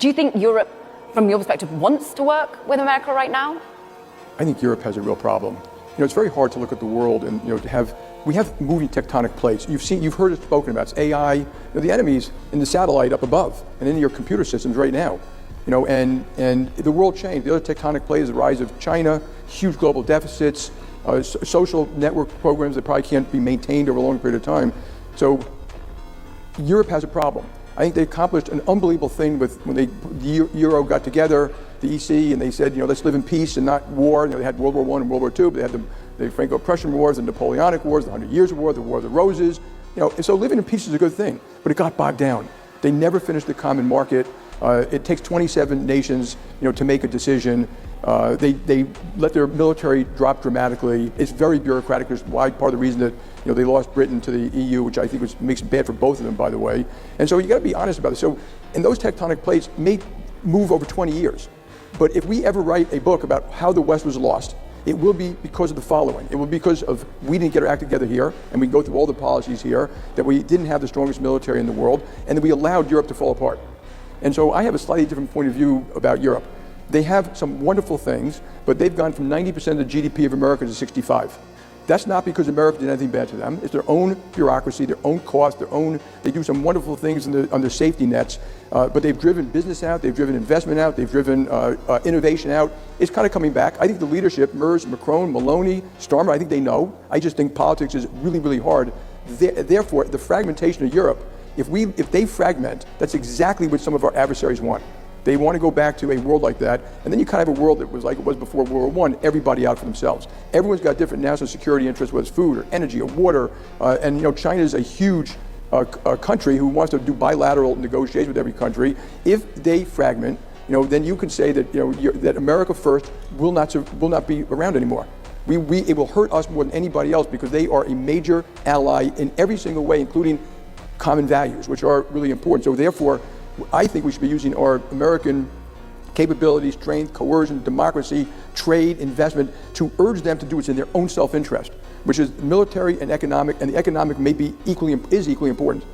Do you think Europe, from your perspective, wants to work with America right now? I think Europe has a real problem. It's very hard to look at the world and we have moving tectonic plates. You've heard it spoken about. It's AI. The enemy's in the satellite up above and in your computer systems right now. And the world changed. The other tectonic plate is the rise of China, huge global deficits, social network programs that probably can't be maintained over a long period of time. So Europe has a problem. I think they accomplished an unbelievable thing when the Euro got together, the EC, and they said, let's live in peace and not war. They had World War I and World War II, but they had the Franco-Prussian Wars, the Napoleonic Wars, the 100 Years' War, the War of the Roses. And so living in peace is a good thing, but it got bogged down. They never finished the common market. It takes 27 nations, to make a decision. They let their military drop dramatically. It's very bureaucratic. It's why part of the reason that they lost Britain to the EU, which I think makes it bad for both of them, by the way. And so you got to be honest about it. So, and those tectonic plates may move over 20 years. But if we ever write a book about how the West was lost, it will be because of the following. It will be because of we didn't get our act together here, and we go through all the policies here, that we didn't have the strongest military in the world, and that we allowed Europe to fall apart. And so I have a slightly different point of view about Europe. They have some wonderful things, but they've gone from 90% of the GDP of America to 65. That's not because America did anything bad to them. It's their own bureaucracy, their own cost, they do some wonderful things on their safety nets, but they've driven business out, they've driven investment out, they've driven innovation out. It's kind of coming back. I think the leadership, Merz, Macron, Maloney, Starmer, I think they know. I just think politics is really, really hard. Therefore, the fragmentation of Europe, if they fragment, that's exactly what some of our adversaries want. They want to go back to a world like that, and then you kind of have a world that was like it was before World War I, everybody out for themselves. Everyone's got different national security interests, whether it's food or energy or water, and China is a huge country who wants to do bilateral negotiations with every country. If they fragment, then you can say that that America first will not be around anymore. It will hurt us more than anybody else because they are a major ally in every single way, including common values, which are really important. So therefore, I think we should be using our American capabilities, strength, coercion, democracy, trade, investment to urge them to do what's in their own self-interest, which is military and the economic is equally important.